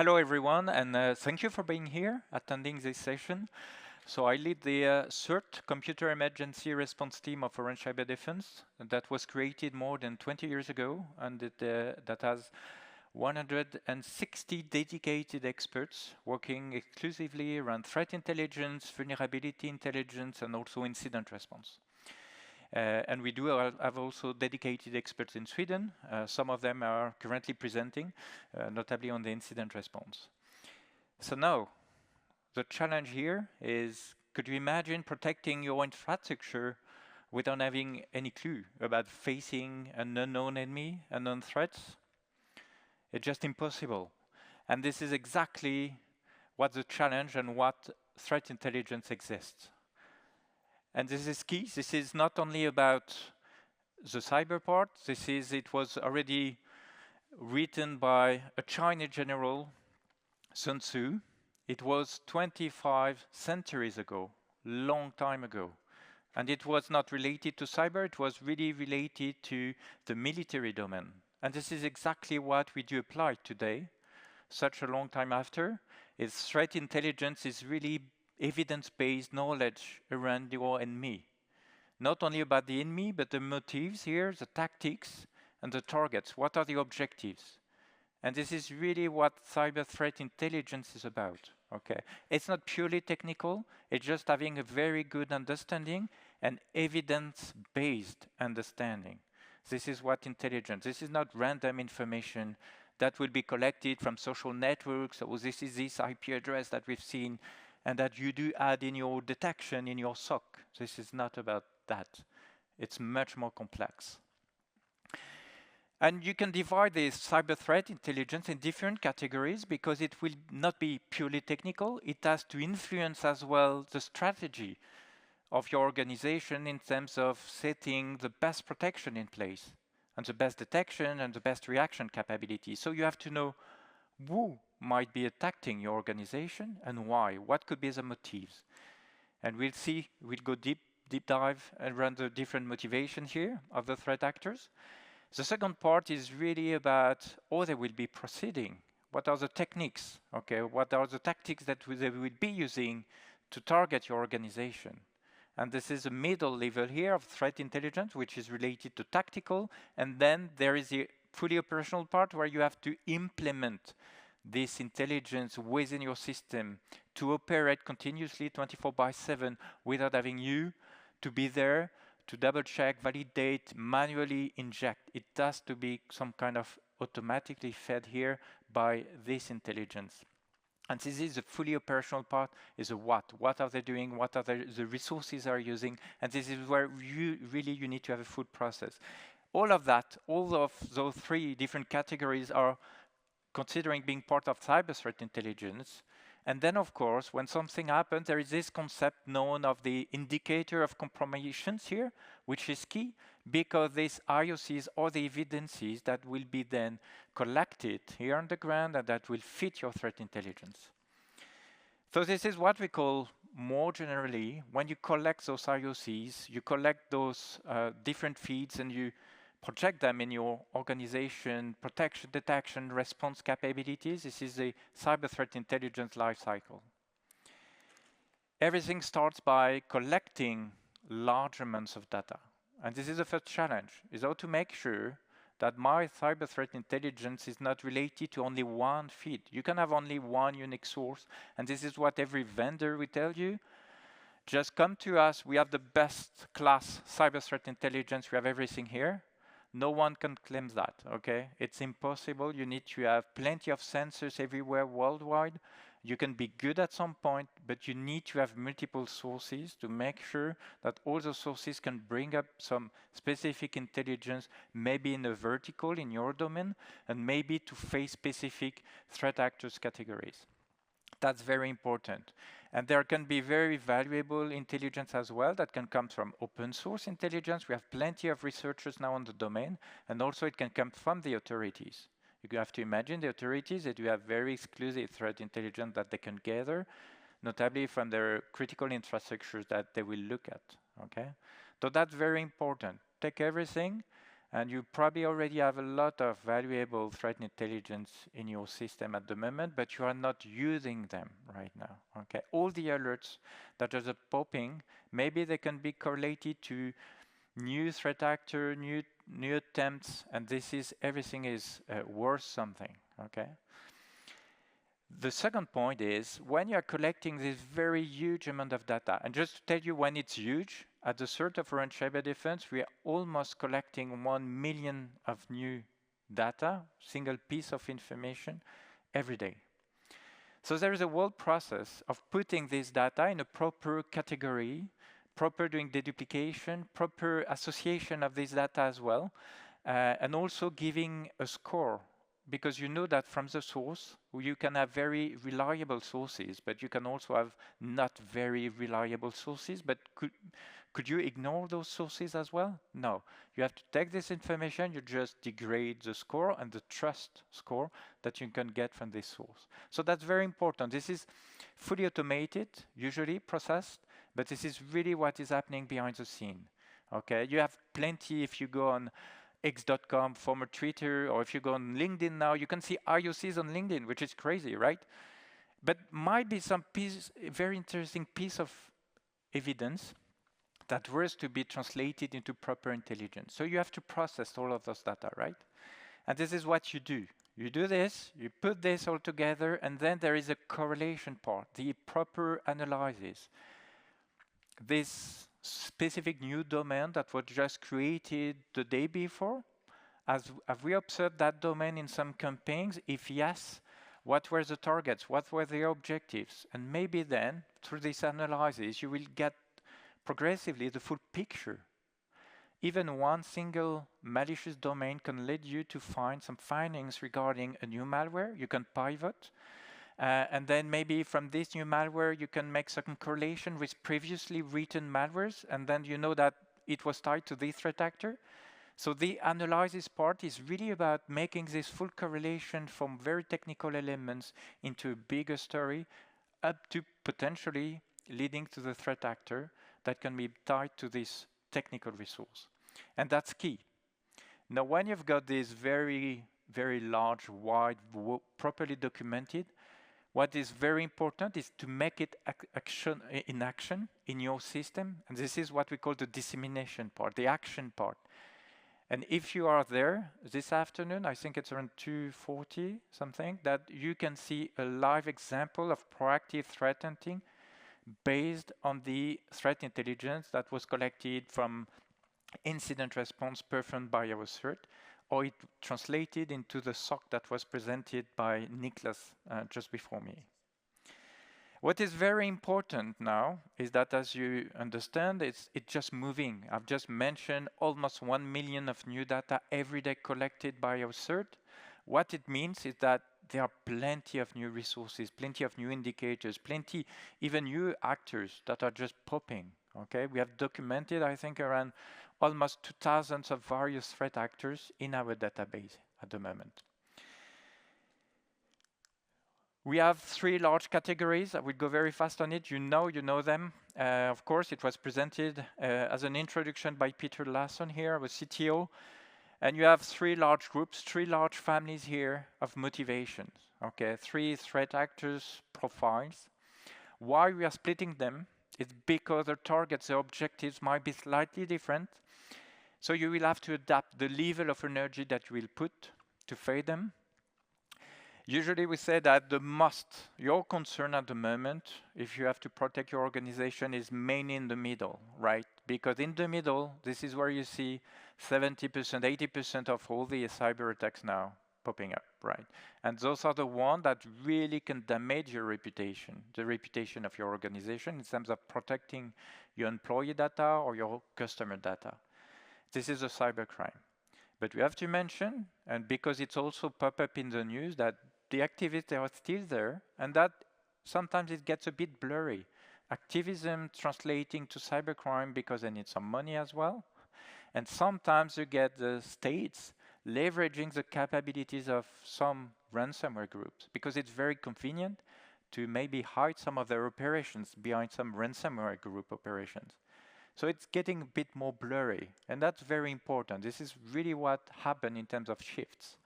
Hello, everyone, and thank you for being here, attending this session. So I lead the CERT, Computer Emergency Response Team of Orange Cyberdefense, that was created more than 20 years ago, and that has 160 dedicated experts working exclusively around threat intelligence, vulnerability intelligence, and also incident response. And we do have also dedicated experts in Sweden. Some of them are currently presenting, notably on the incident response. So now, the challenge here is, could you imagine protecting your infrastructure without having any clue about facing an unknown enemy, unknown threats? It's just impossible. And this is exactly what the challenge and what threat intelligence exists. And this is key. This is not only about the cyber part. It was already written by a Chinese general, Sun Tzu. It was 25 centuries ago, long time ago. And it was not related to cyber, it was really related to the military domain. And this is exactly what we do apply today, such a long time after. Threat intelligence is really evidence-based knowledge around you and me. Not only about the enemy, but the motives here, the tactics, and the targets. What are the objectives? And this is really what cyber threat intelligence is about. Okay, it's not purely technical, it's just having a very good understanding and evidence-based understanding. This is what intelligence, this is not random information that will be collected from social networks, or this is this IP address that we've seen, and that you do add in your detection in your SOC. This is not about that. It's much more complex. And you can divide this cyber threat intelligence in different categories because it will not be purely technical. It has to influence as well the strategy of your organization in terms of setting the best protection in place and the best detection and the best reaction capability. So you have to know who might be attacking your organization and why. What could be the motives? And we'll go deep dive around the different motivations here of the threat actors. The second part is really about how they will be proceeding. What are the techniques? Okay, what are the tactics that they will be using to target your organization? And this is a middle level here of threat intelligence, which is related to tactical. And then there is the fully operational part where you have to implement this intelligence within your system to operate continuously 24/7 without having you to be there to double check, validate, manually inject. It has to be some kind of automatically fed here by this intelligence. And this is the fully operational part, is a what. What are they doing? What are the resources are using? And this is where you need to have a full process. All of that, all of those three different categories are considering being part of cyber threat intelligence. And then, of course, when something happens, there is this concept known of the indicator of compromisions here, which is key, because these IOCs are the evidences that will be then collected here on the ground and that will fit your threat intelligence. So this is what we call, more generally, when you collect those IOCs, you collect those different feeds and you project them in your organization, protection, detection, response capabilities. This is the cyber threat intelligence lifecycle. Everything starts by collecting large amounts of data. And this is the first challenge, is how to make sure that my cyber threat intelligence is not related to only one feed. You can have only one unique source, and this is what every vendor will tell you. Just come to us, we have the best class cyber threat intelligence, we have everything here. No one can claim that, okay? It's impossible. You need to have plenty of sensors everywhere worldwide. You can be good at some point, but you need to have multiple sources to make sure that all the sources can bring up some specific intelligence, maybe in a vertical in your domain, and maybe to face specific threat actors categories. That's very important. And there can be very valuable intelligence as well that can come from open source intelligence. We have plenty of researchers now on the domain, and also it can come from the authorities. You have to imagine the authorities, they do have very exclusive threat intelligence that they can gather, notably from their critical infrastructures that they will look at, okay? So that's very important. Take everything, And you probably already have a lot of valuable threat intelligence in your system at the moment, but you are not using them right now. Okay, all the alerts that are popping, maybe they can be correlated to new threat actor, new attempts, and this is everything is worth something. Okay. The second point is when you are collecting this very huge amount of data, and just to tell you when it's huge, at the Cert of Orange Cyberdefense, we are almost collecting 1 million of new data, single piece of information, every day. So there is a whole process of putting this data in a proper category, proper doing deduplication, proper association of this data as well, and also giving a score, because you know that from the source, you can have very reliable sources, but you can also have not very reliable sources. But could you ignore those sources as well? No. You have to take this information, you just degrade the score and the trust score that you can get from this source. So that's very important. This is fully automated, usually processed, but this is really what is happening behind the scene. Okay, you have plenty if you go on x.com, former Twitter, or if you go on LinkedIn now, you can see IOCs on LinkedIn, which is crazy, right? But might be some very interesting piece of evidence that was to be translated into proper intelligence. So you have to process all of those data, right? And this is what you do. You do this, you put this all together, and then there is a correlation part, the proper analysis. This specific new domain that was just created the day before, have we observed that domain in some campaigns? If yes, what were the targets? What were the objectives? And maybe then, through this analysis, you will get progressively the full picture. Even one single malicious domain can lead you to find some findings regarding a new malware. You can pivot. And then maybe from this new malware, you can make certain correlation with previously written malwares, and then you know that it was tied to this threat actor. So the analysis part is really about making this full correlation from very technical elements into a bigger story, up to potentially leading to the threat actor that can be tied to this technical resource. And that's key. Now, when you've got this very, very large, wide, properly documented, what is very important is to make it action in your system. And this is what we call the dissemination part, the action part. And if you are there this afternoon, I think it's around 2:40 something, that you can see a live example of proactive threat hunting based on the threat intelligence that was collected from incident response performed by our CERT, or it translated into the SOC that was presented by Niklas just before me. What is very important now is that, as you understand, it's just moving. I've just mentioned almost 1 million of new data every day collected by our CERT. What it means is that there are plenty of new resources, plenty of new indicators, plenty even new actors that are just popping. Okay, we have documented, I think, around almost 2,000 of various threat actors in our database at the moment. We have 3 large categories. I will go very fast on it. You know them. Of course, it was presented as an introduction by Peter Lasson here, our CTO. And you have 3 large groups, 3 large families here of motivations. Okay, 3 threat actors profiles. Why we are splitting them is because their targets, their objectives might be slightly different. So you will have to adapt the level of energy that you will put to fade them. Usually we say that your concern at the moment, if you have to protect your organization, is mainly in the middle, right? Because in the middle, this is where you see 70%, 80% of all the cyber attacks now popping up, right? And those are the ones that really can damage your reputation, the reputation of your organization in terms of protecting your employee data or your customer data. This is a cybercrime. But we have to mention, and because it's also pop up in the news, that the activists are still there, and that sometimes it gets a bit blurry. Activism translating to cybercrime because they need some money as well. And sometimes you get the states leveraging the capabilities of some ransomware groups because it's very convenient to maybe hide some of their operations behind some ransomware group operations. So it's getting a bit more blurry, and that's very important. This is really what happened in terms of shifts.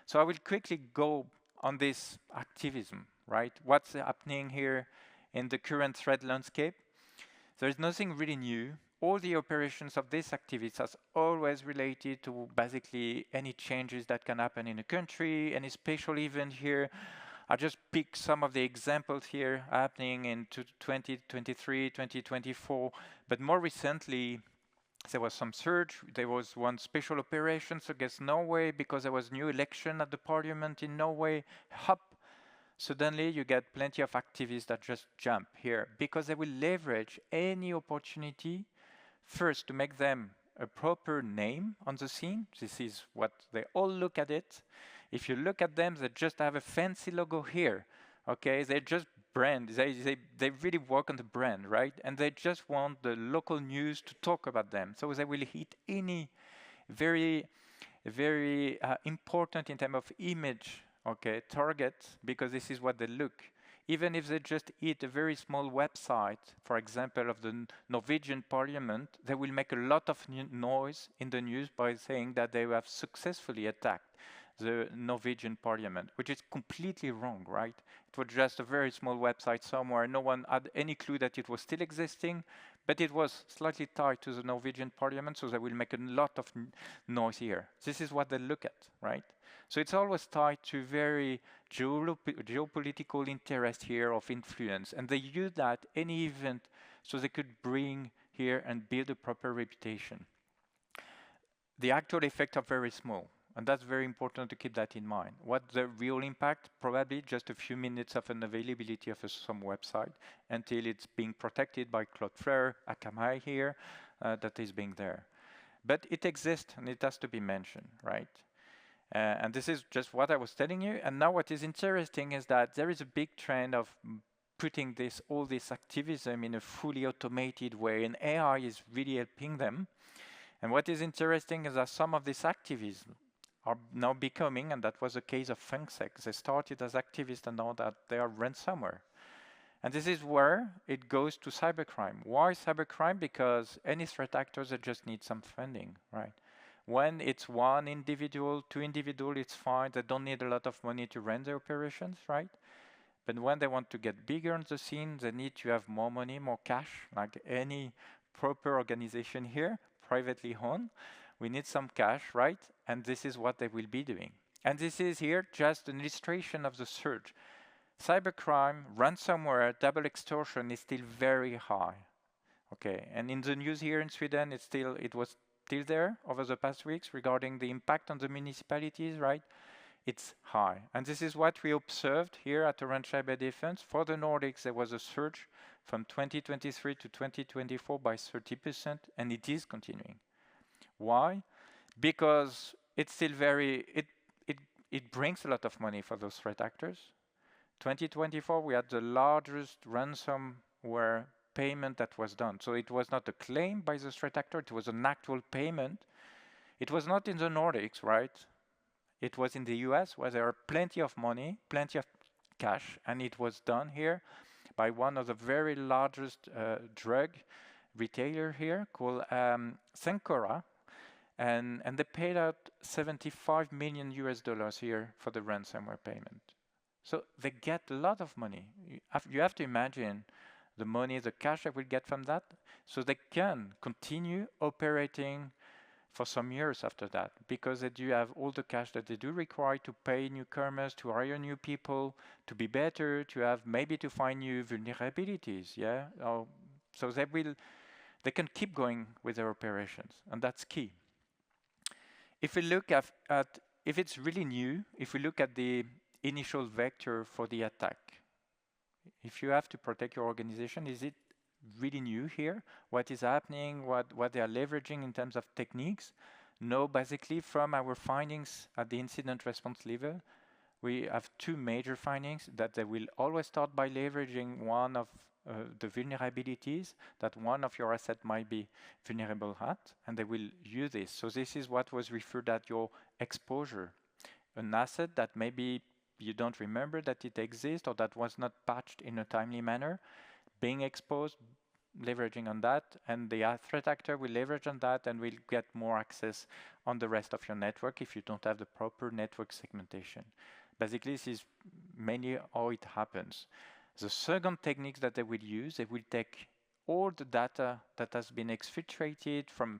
So I will quickly go on this activism, right? What's happening here in the current threat landscape? There is nothing really new. All the operations of these activists are always related to basically any changes that can happen in a country, any special event here. I just pick some of the examples here happening in 2023, 2024, but more recently, there was some surge. There was one special operations against Norway because there was new election at the parliament in Norway. Hop, suddenly you get plenty of activists that just jump here because they will leverage any opportunity first to make them a proper name on the scene. This is what they all look at it. If you look at them, they just have a fancy logo here. Okay, they just brand. They really work on the brand, right? And they just want the local news to talk about them. So they will hit any very, very important in terms of image, okay, target, because this is what they look. Even if they just hit a very small website, for example, of the Norwegian parliament, they will make a lot of noise in the news by saying that they have successfully attacked the Norwegian parliament, which is completely wrong, right? It was just a very small website somewhere. No one had any clue that it was still existing, but it was slightly tied to the Norwegian parliament, so they will make a lot of noise here. This is what they look at, right? So it's always tied to very geopolitical interest here of influence, and they use that any event so they could bring here and build a proper reputation. The actual effects are very small, and that's very important to keep that in mind. What's the real impact? Probably just a few minutes of an availability of some website until it's being protected by Cloudflare, Akamai here, that is being there. But it exists and it has to be mentioned, right? And this is just what I was telling you. And now what is interesting is that there is a big trend of putting all this activism in a fully automated way, and AI is really helping them. And what is interesting is that some of this activism are now becoming, and that was the case of FunkSec, they started as activists and now that they are ransomware. And this is where it goes to cybercrime. Why cybercrime? Because any threat actors, they just need some funding, right? When it's one individual, two individuals, it's fine. They don't need a lot of money to run their operations, right? But when they want to get bigger on the scene, they need to have more money, more cash, like any proper organization here, privately owned. We need some cash, right? And this is what they will be doing. And this is here just an illustration of the surge. Cybercrime, ransomware, double extortion is still very high. Okay, and in the news here in Sweden, it was still there over the past weeks regarding the impact on the municipalities, right? It's high. And this is what we observed here at Orange Cyberdefense. For the Nordics, there was a surge from 2023 to 2024 by 30%, and it is continuing. Why? Because it's still it brings a lot of money for those threat actors. 2024, we had the largest ransomware payment that was done. So it was not a claim by the threat actor, it was an actual payment. It was not in the Nordics, right? It was in the US where there are plenty of money, plenty of cash, and it was done here by one of the very largest drug retailer here called Cencora, and they paid out 75 million US dollars here for the ransomware payment. So they get a lot of money. You have to imagine the money, the cash they will get from that, so they can continue operating for some years after that, because they do have all the cash that they do require to pay newcomers, to hire new people, to be better, to have maybe to find new vulnerabilities, yeah? So they can keep going with their operations, and that's key. If we look at if it's really new, if we look at the initial vector for the attack, if you have to protect your organization, is it really new here? What is happening, what they are leveraging in terms of techniques? No, basically from our findings at the incident response level, we have two major findings: that they will always start by leveraging one of the vulnerabilities that one of your assets might be vulnerable at, and they will use this. So this is what was referred at your exposure. An asset that maybe you don't remember that it exists or that was not patched in a timely manner, being exposed, leveraging on that, and the threat actor will leverage on that and will get more access on the rest of your network if you don't have the proper network segmentation. Basically, this is mainly how it happens. The second technique that they will use, they will take all the data that has been exfiltrated from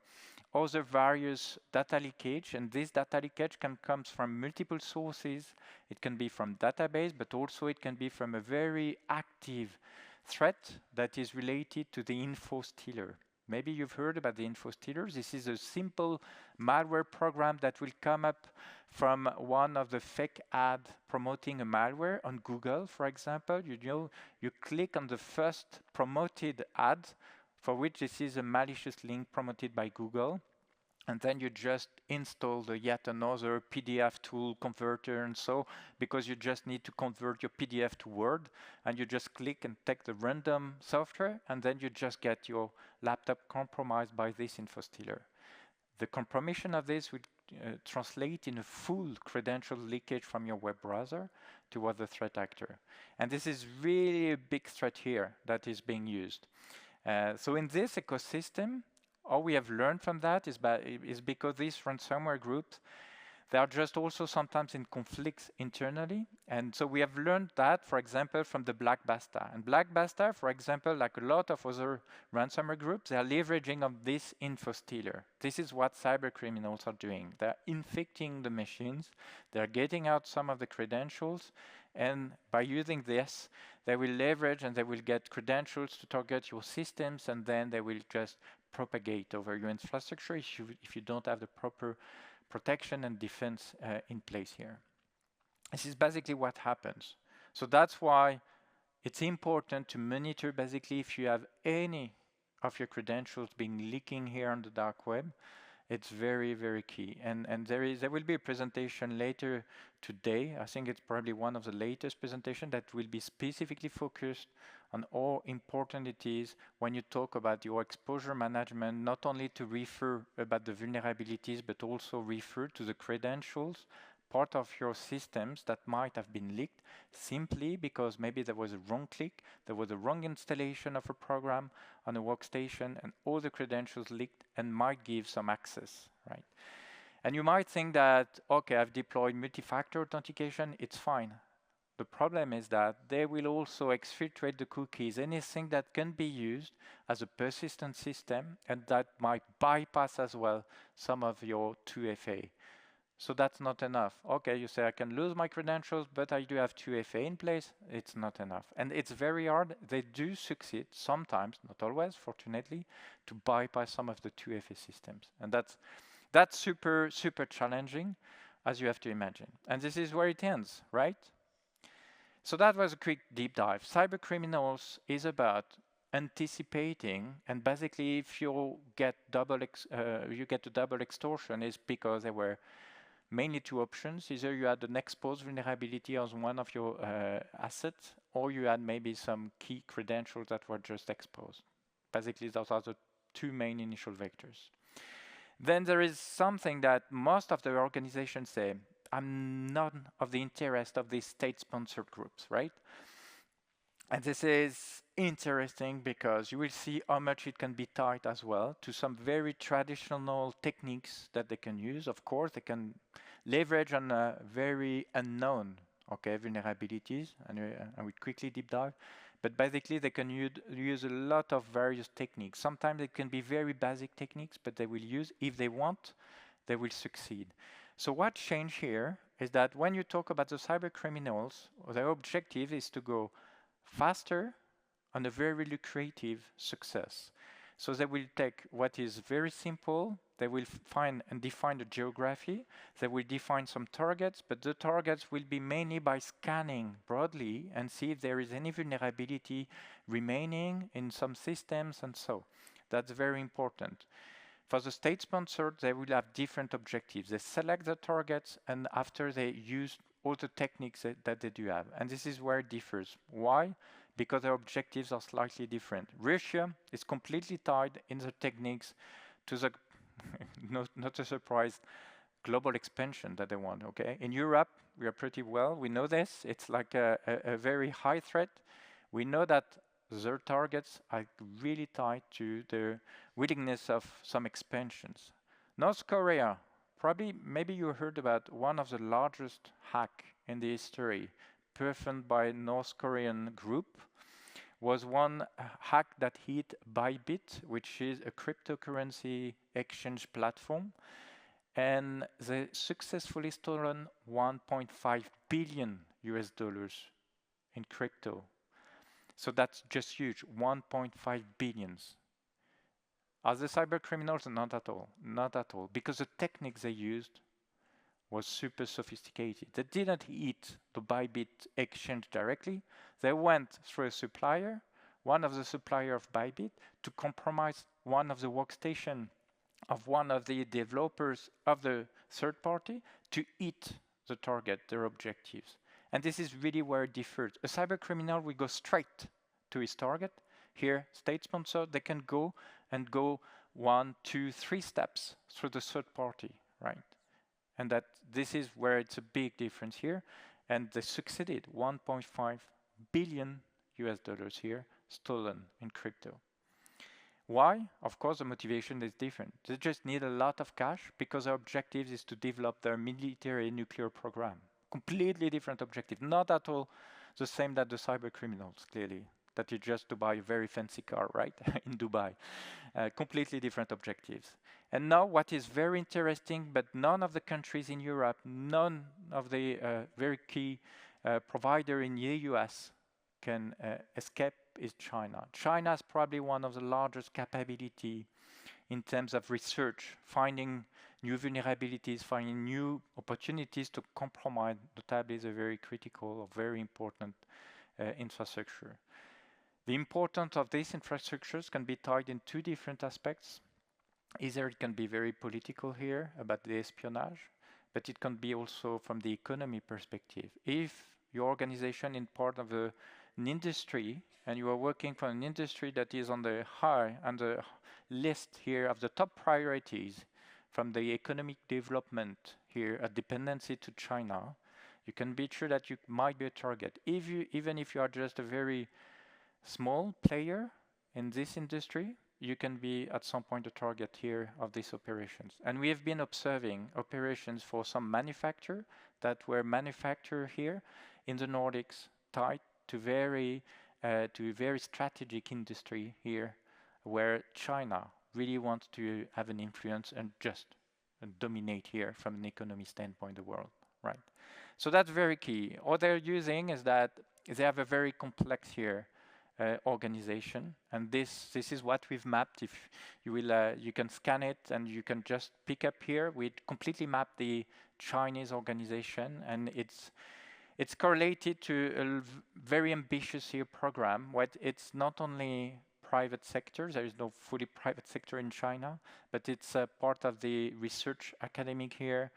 other various data leakage, and this data leakage comes from multiple sources. It can be from database, but also it can be from a very active threat that is related to the info stealer. Maybe you've heard about the info stealers. This is a simple malware program that will come up from one of the fake ad promoting a malware on Google, for example. You click on the first promoted ad, for which this is a malicious link promoted by Google. And then you just install the yet another PDF tool converter and so, because you just need to convert your PDF to Word, and you just click and take the random software, and then you just get your laptop compromised by this info stealer. The compromission of this would translate in a full credential leakage from your web browser toward the threat actor. And this is really a big threat here that is being used. So in this ecosystem, all we have learned from that is because these ransomware groups, they are just also sometimes in conflicts internally. And so we have learned that, for example, from the Black Basta. And Black Basta, for example, like a lot of other ransomware groups, they are leveraging on this info stealer. This is what cyber criminals are doing. They're infecting the machines. They're getting out some of the credentials. And by using this, they will leverage and they will get credentials to target your systems, and then they will just propagate over your infrastructure if you don't have the proper protection and defense in place here. This is basically what happens. So that's why it's important to monitor basically if you have any of your credentials being leaking here on the dark web. It's very, very key. And there will be a presentation later today. I think it's probably one of the latest presentations that will be specifically focused on how important it is when you talk about your exposure management, not only to refer about the vulnerabilities, but also refer to the credentials, part of your systems that might have been leaked simply because maybe there was a wrong click, there was a wrong installation of a program on a workstation, and all the credentials leaked and might give some access, right? And you might think that, okay, I've deployed multi-factor authentication, it's fine. The problem is that they will also exfiltrate the cookies, anything that can be used as a persistent system, and that might bypass as well some of your 2FA. So that's not enough. Okay, you say I can lose my credentials, but I do have 2FA in place. It's not enough. And it's very hard. They do succeed sometimes, not always, fortunately, to bypass some of the 2FA systems. And that's super, super challenging, as you have to imagine. And this is where it ends, right? So that was a quick deep dive. Cyber criminals is about anticipating, and basically if you get a double extortion, is because there were mainly two options. Either you had an exposed vulnerability as one of your assets, or you had maybe some key credentials that were just exposed. Basically, those are the two main initial vectors. Then there is something that most of the organizations say, I'm not of the interest of these state-sponsored groups, right? And this is interesting because you will see how much it can be tied as well to some very traditional techniques that they can use. Of course, they can leverage on very unknown vulnerabilities, and I will quickly deep dive. But basically, they can use a lot of various techniques. Sometimes it can be very basic techniques, but they will use, if they want, they will succeed. So what changed here is that when you talk about the cyber criminals, their objective is to go faster on a very lucrative success. So they will take what is very simple, they will find and define the geography, they will define some targets, but the targets will be mainly by scanning broadly and see if there is any vulnerability remaining in some systems, and so. That's very important. For the state-sponsored, they will have different objectives. They select the targets, and after they use all the techniques that they do have. And this is where it differs. Why? Because their objectives are slightly different. Russia is completely tied in the techniques to the, not a surprise, global expansion that they want, okay? In Europe, we are pretty well. We know this. It's like a very high threat. We know that their targets are really tied to the willingness of some expansions. North Korea, probably, maybe you heard about one of the largest hack in the history performed by a North Korean group, was one hack that hit Bybit, which is a cryptocurrency exchange platform, and they successfully stolen 1.5 billion US dollars in crypto. So that's just huge, 1.5 billions. Are the cyber criminals? Not at all, not at all, because the techniques they used was super sophisticated. They didn't hit the Bybit exchange directly. They went through a supplier, one of the supplier of Bybit, to compromise one of the workstation of one of the developers of the third party to hit the target, their objectives. And this is really where it differs. A cyber criminal will go straight to his target. Here, state sponsored, they can go 1, 2, 3 steps through the third party, right? And that this is where it's a big difference here. And they succeeded, 1.5 billion US dollars here stolen in crypto. Why? Of course, the motivation is different. They just need a lot of cash because their objective is to develop their military nuclear program. Completely different objective, not at all the same that the cyber criminals, clearly, that is just to buy a very fancy car, right, in Dubai. Completely different objectives. And now what is very interesting, but none of the countries in Europe, none of the very key provider in the US can escape is China. China is probably one of the largest capability in terms of research, finding new vulnerabilities, finding new opportunities to compromise notably the very critical or very important infrastructure. The importance of these infrastructures can be tied in two different aspects. Either it can be very political here about the espionage, but it can be also from the economy perspective. If your organization is part of an industry and you are working for an industry that is on the list here of the top priorities from the economic development here, a dependency to China, you can be sure that you might be a target. Even if you are just a very small player in this industry, you can be at some point a target here of these operations. And we have been observing operations for some manufacturer that were manufactured here in the Nordics, tied to very strategic industry here, where China really wants to have an influence and just dominate here from an economy standpoint the world, right? So that's very key. What they're using is that they have a very complex here organization, and this is what we've mapped. If you will, you can scan it and you can just pick up here. We completely mapped the Chinese organization, and it's correlated to a very ambitious here program. It's not only private sector, there is no fully private sector in China, but it's part of the research academic here,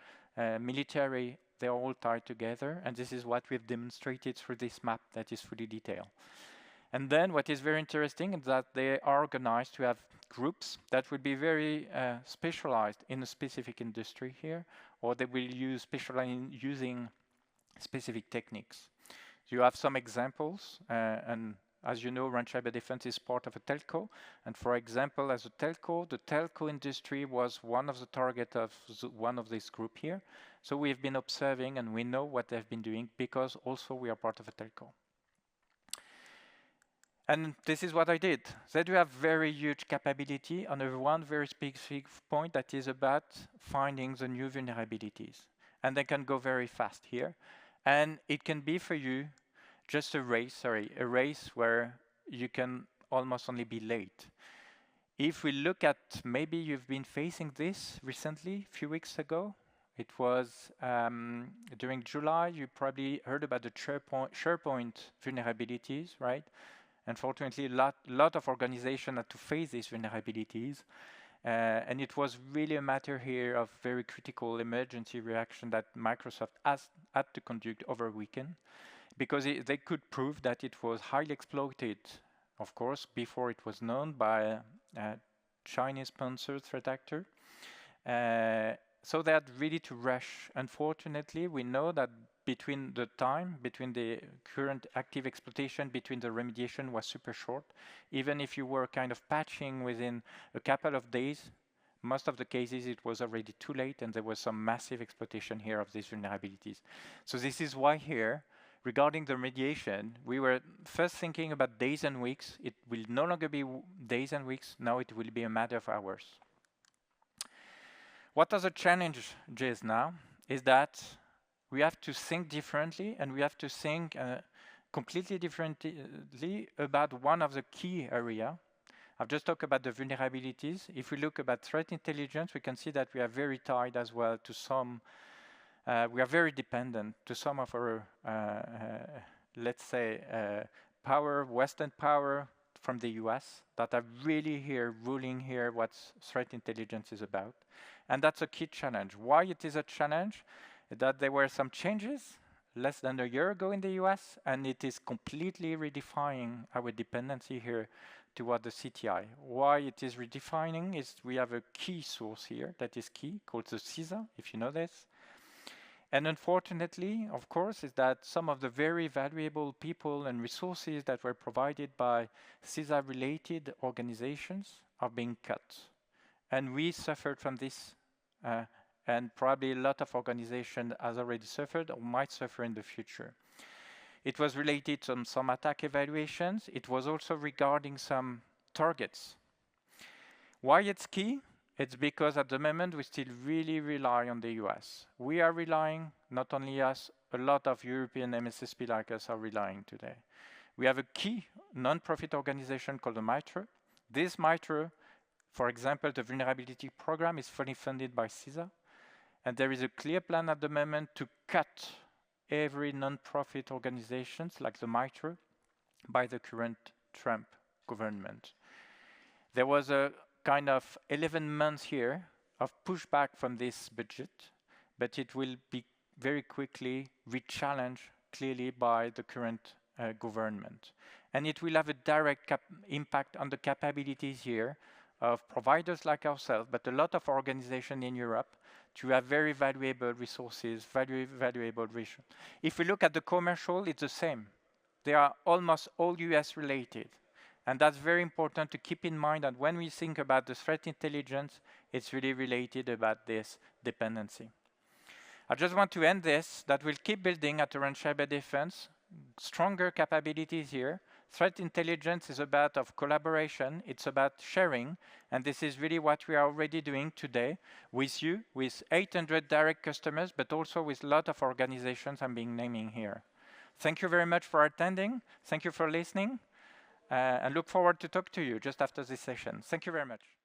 military, they're all tied together, and this is what we've demonstrated through this map that is fully detailed. And then what is very interesting is that they are organized to have groups that will be very specialized in a specific industry here, or they will specialize in using specific techniques. So you have some examples, and as you know, Run Cyberdefense is part of a telco. And for example, as a telco, the telco industry was one of the targets of one of this group here. So we've been observing and we know what they've been doing because also we are part of a telco. And this is what I did. They do have very huge capability on one very specific point that is about finding the new vulnerabilities. And they can go very fast here. And it can be for you just a race where you can almost only be late. If we look at, maybe you've been facing this recently, a few weeks ago. It was during July, you probably heard about the SharePoint vulnerabilities, right? Unfortunately, a lot of organizations had to face these vulnerabilities. And it was really a matter here of very critical emergency reaction that Microsoft had to conduct over a weekend, because they could prove that it was highly exploited, of course, before it was known by a Chinese-sponsored threat actor. So they had really to rush. Unfortunately, we know that between the time, between the current active exploitation, between the remediation was super short. Even if you were kind of patching within a couple of days, most of the cases it was already too late and there was some massive exploitation here of these vulnerabilities. So this is why here, regarding the remediation, we were first thinking about days and weeks. It will no longer be days and weeks, now it will be a matter of hours. What are the challenges now is that we have to think differently and we have to think completely differently about one of the key areas. I've just talked about the vulnerabilities. If we look about threat intelligence, we can see that we are very tied as well to some, we are very dependent to some of our, let's say, Western power from the US that are really here, ruling here what threat intelligence is about. And that's a key challenge. Why it is a challenge? That there were some changes less than a year ago in the US, and it is completely redefining our dependency here toward the CTI. Why it is redefining is we have a key source here that is key, called the CISA, if you know this. And unfortunately, of course, is that some of the very valuable people and resources that were provided by CISA-related organizations are being cut. And we suffered from this, and probably a lot of organizations has already suffered or might suffer in the future. It was related to some attack evaluations. It was also regarding some targets. Why it's key? It's because at the moment we still really rely on the US. We are relying, not only us, a lot of European MSSP like us are relying today. We have a key non-profit organization called the MITRE. This MITRE, for example, the vulnerability program is fully funded by CISA. And there is a clear plan at the moment to cut every non-profit organizations like the MITRE by the current Trump government. There was a kind of 11 months here of pushback from this budget, but it will be very quickly re-challenged clearly by the current government. And it will have a direct impact on the capabilities here of providers like ourselves, but a lot of organizations in Europe to have very valuable resources, valuable resources. If we look at the commercial, it's the same. They are almost all US related. And that's very important to keep in mind that when we think about the threat intelligence, it's really related about this dependency. I just want to end this, that we'll keep building at around Cyberdefense, stronger capabilities here. Threat intelligence is about of collaboration, it's about sharing, and this is really what we are already doing today with you, with 800 direct customers, but also with a lot of organizations I'm being naming here. Thank you very much for attending, thank you for listening, and look forward to talk to you just after this session. Thank you very much.